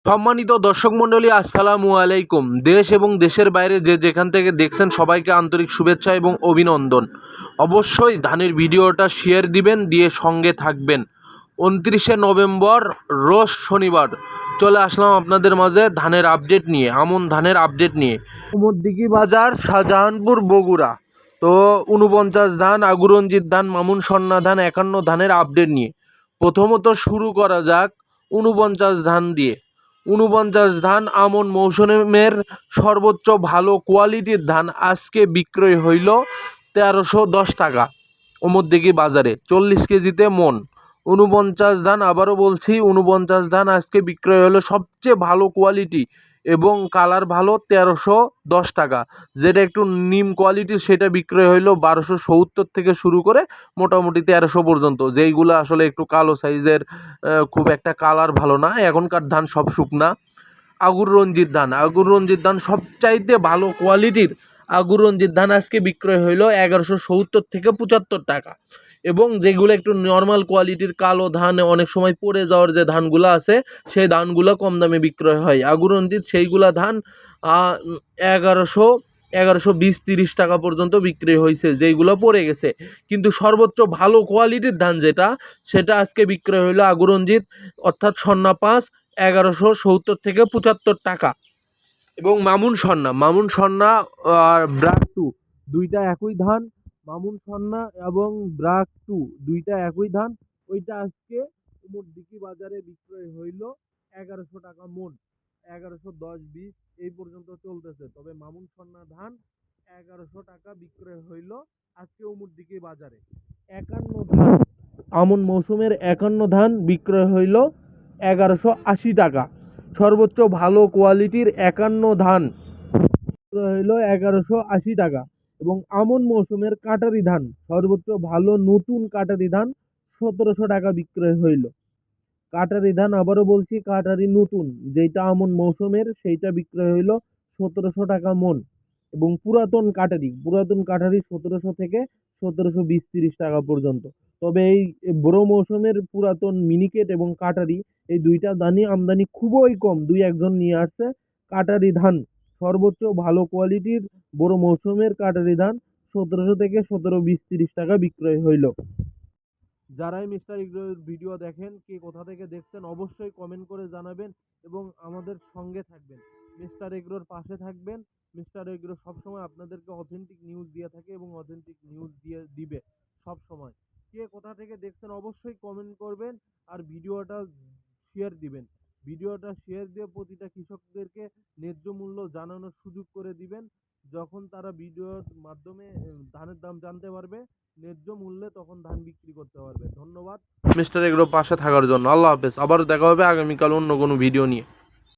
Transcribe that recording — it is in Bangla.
সম্মানিত দর্শক মণ্ডলী, আসসালামু আলাইকুম। দেশ এবং দেশের বাইরে যে যেখান থেকে দেখছেন সবাইকে আন্তরিক শুভেচ্ছা এবং অভিনন্দন। অবশ্যই ধানের ভিডিওটা শেয়ার দিবেন, দিয়ে সঙ্গে থাকবেন। 29শে নভেম্বর রোজ শনিবার চলে আসলাম আপনাদের মাঝে ধানের আপডেট নিয়ে, আমন ধানের আপডেট নিয়ে। কুমুরদিঘি বাজার, শাহজাহানপুর, বগুড়া। তো 49 ধান, আগুরঞ্জিত ধান, মামুন সন্না ধান, 51 ধানের আপডেট নিয়ে প্রথমত শুরু করা যাক 49 ধান দিয়ে। 49 ধান আমন মৌসুমের সর্বোচ্চ ভালো কোয়ালিটির ধান আজকে বিক্রয় হইল 1310 টাকা কুমুরদিঘি বাজারে, 40 কেজিতে মন। 49 ধান, আবারও বলছি 49 ধান আজকে বিক্রয় হলো সবচেয়ে ভালো কোয়ালিটি এবং কালার ভালো 1310 টাকা। যেটা একটু নিম কোয়ালিটির সেটা বিক্রয় হইলো 1270 থেকে শুরু করে মোটামুটি 1300 পর্যন্ত। যেইগুলো আসলে একটু কালো সাইজের, খুব একটা কালার ভালো না, এখনকার ধান সব শুকনা। আগুর রঞ্জিত ধান সবচাইতে ভালো কোয়ালিটির আগুর রঞ্জিত ধান আজকে বিক্রয় হইল 1170 থেকে 75 টাকা। এবং যেগুলো একটু নর্মাল কোয়ালিটির কালো ধান, অনেক সময় পড়ে যাওয়ার যে ধানগুলো আছে সেই ধানগুলো কম দামে বিক্রয় হয়। আগুর রঞ্জিত সেইগুলা ধান 1120-30 টাকা পর্যন্ত বিক্রি হয়েছে, যেইগুলো পড়ে গেছে। কিন্তু সর্বোচ্চ ভালো কোয়ালিটির ধান যেটা, সেটা আজকে বিক্রয় হইলো আগুর রঞ্জিত অর্থাৎ সন্না 5 1170 থেকে 75 টাকা। এবং মামুন সন্না আর ব্রাক 2 দুইটা একই ধান। মামুন সন্না এবং ব্রাক 2 দুইটা একই ধান। ওইটা আজকে কুমুরদিঘি বাজারে বিক্রয় হইল 1100 টাকা মন। 1110-20 এই পর্যন্ত চলতেছে। তবে মামুন সন্না ধান 1100 টাকা বিক্রয় হইল আজকে কুমুরদিঘি বাজারে। 51 ধান, আমন মৌসুমের 51 ধান বিক্রয় হইল 1180 টাকা। সর্বোচ্চ ভালো কোয়ালিটির 51 ধান হইল 1180 টাকা। এবং আমন মৌসুমের কাটারি ধান, সর্বোচ্চ ভালো নতুন কাটারি ধান 1700 টাকা বিক্রয় হইল। কাটারি ধান, আবারও বলছি কাটারি নতুন যেটা আমন মৌসুমের, সেইটা বিক্রয় হইল 1700 টাকা মন। এবং পুরাতন কাটারি 1700 থেকে 1720-30 টাকা পর্যন্ত। তবে এই বড় মৌসুমের পুরাতন মিনিকেট এবং কাটারি এই দুইটা ধানই আমদানি খুবই কম, দুই একজন নিয়ে আসছে। কাটারি ধান সর্বোচ্চ ভালো কোয়ালিটির বড় মৌসুমের কাটারি ধান 1700 থেকে 1720-30 টাকা বিক্রয় হইল। যারাই মিস্টার এগ্রোর ভিডিও দেখেন, কে কোথা থেকে দেখছেন অবশ্যই কমেন্ট করে জানাবেন এবং আমাদের সঙ্গে থাকবেন, মিস্টার এগ্রোর পাশে থাকবেন। মিস্টার এগ্রো সবসময় আপনাদেরকে অথেন্টিক নিউজ দিয়ে থাকে এবং অথেন্টিক নিউজ দিবে সবসময়। কে কোথা থেকে দেখছেন অবশ্যই কমেন্ট করবেন আর ভিডিওটা শেয়ার দিবেন। ভিডিওটা শেয়ার দিয়ে প্রতিটা কৃষকদেরকে ন্যায্য মূল্য জানানোর সুযোগ করে দিবেন। যখন তারা ভিডিওর মাধ্যমে ধানের দাম জানতে পারবে ন্যায্য মূল্যে, তখন ধান বিক্রি করতে পারবে। ধন্যবাদ মিস্টার এগ্রো পাশে থাকার জন্য। আল্লাহ হাফেজ। আবার দেখা হবে আগামীকাল অন্য কোনো ভিডিও নিয়ে।